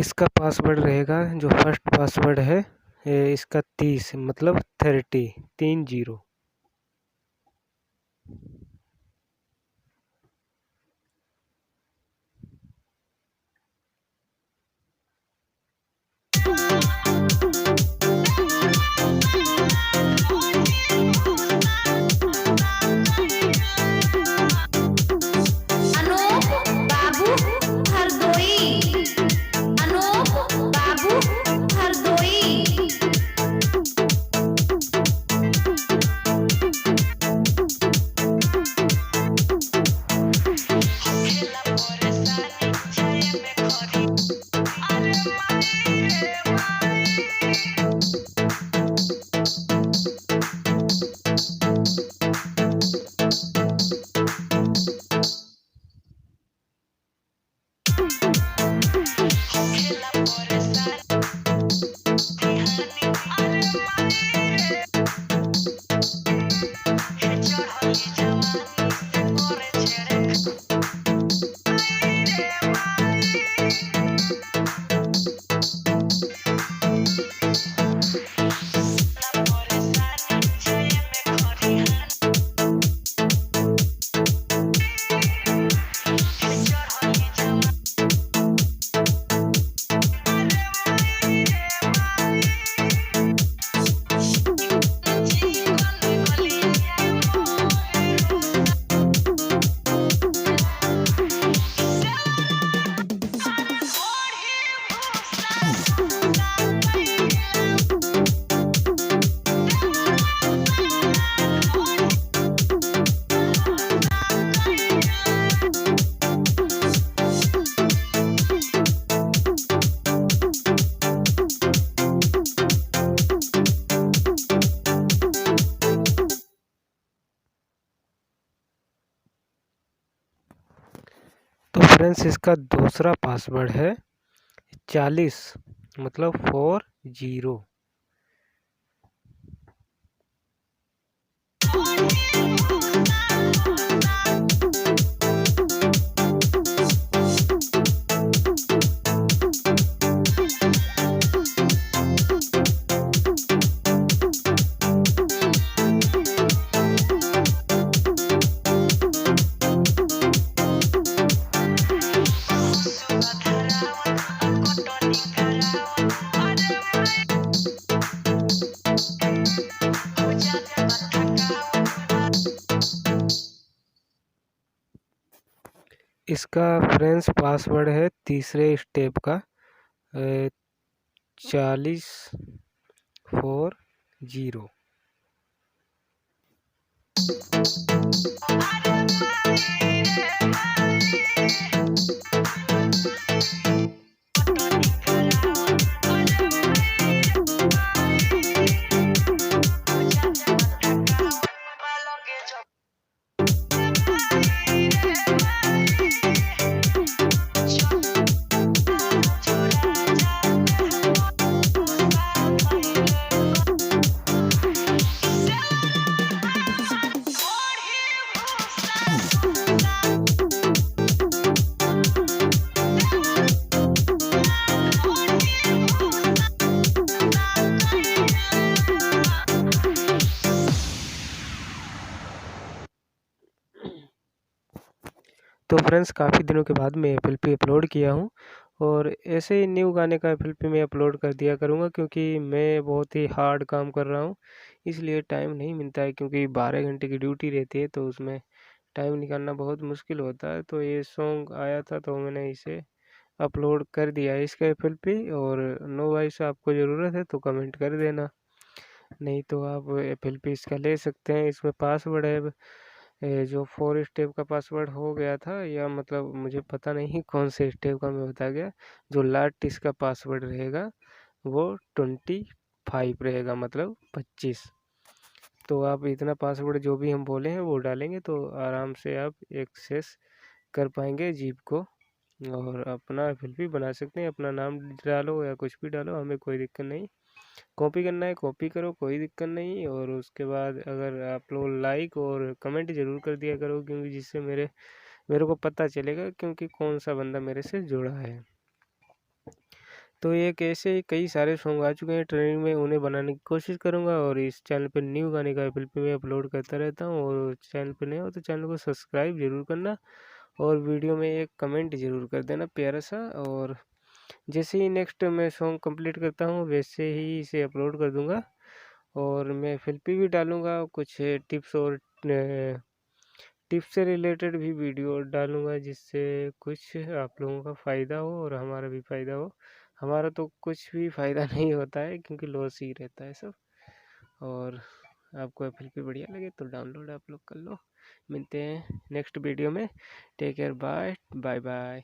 इसका पासवर्ड रहेगा जो फर्स्ट पासवर्ड है इसका 30 मतलब 30। तो फ्रेंड्स इसका दूसरा पासवर्ड है 40 मतलब 40। इसका फ्रेंड्स पासवर्ड है तीसरे स्टेप का 4040। तो फ्रेंड्स काफ़ी दिनों के बाद मैं एफ अपलोड किया हूँ और ऐसे ही न्यू गाने का एफ मैं अपलोड कर दिया करूँगा क्योंकि मैं बहुत ही हार्ड काम कर रहा हूँ, इसलिए टाइम नहीं मिलता है क्योंकि 12 घंटे की ड्यूटी रहती है तो उसमें टाइम निकालना बहुत मुश्किल होता है। तो ये सॉन्ग आया था तो मैंने इसे अपलोड कर दिया है इसका एफ और नो वॉइस आपको ज़रूरत है तो कमेंट कर देना, नहीं तो आप एफ इसका ले सकते हैं। इसमें पासवर्ड है जो 4 स्टेप का पासवर्ड हो गया था, या मतलब मुझे पता नहीं कौन से स्टेप का मैं बता गया। जो लास्ट इसका पासवर्ड रहेगा वो 25 रहेगा, मतलब 25। तो आप इतना पासवर्ड जो भी हम बोले हैं वो डालेंगे तो आराम से आप एक्सेस कर पाएंगे जीप को और अपना एफ बना सकते हैं। अपना नाम डालो या कुछ भी डालो, हमें कोई दिक्कत नहीं। कॉपी करना है कॉपी करो, कोई दिक्कत नहीं। और उसके बाद अगर आप लोग लाइक और कमेंट ज़रूर कर दिया करो क्योंकि जिससे मेरे को पता चलेगा क्योंकि कौन सा बंदा मेरे से जुड़ा है। तो एक ऐसे ही कई सारे सॉन्ग आ चुके हैं ट्रेंडिंग में, उन्हें बनाने की कोशिश करूँगा और इस चैनल पर न्यू गाने का एफ मैं अपलोड करता रहता हूँ। और चैनल पर नए हो तो चैनल को सब्सक्राइब ज़रूर करना और वीडियो में एक कमेंट ज़रूर कर देना प्यारा सा। और जैसे ही नेक्स्ट मैं सॉन्ग कंप्लीट करता हूँ वैसे ही इसे अपलोड कर दूँगा और मैं एफ भी डालूँगा, कुछ टिप्स और टिप्स से रिलेटेड भी वीडियो डालूँगा जिससे कुछ आप लोगों का फ़ायदा हो और हमारा भी फ़ायदा हो। हमारा तो कुछ भी फ़ायदा नहीं होता है क्योंकि लॉस ही रहता है सब। और आपको एफ बढ़िया लगे तो डाउनलोड आप लोग कर लो। मिलते हैं नेक्स्ट वीडियो में। Take care, bye bye bye.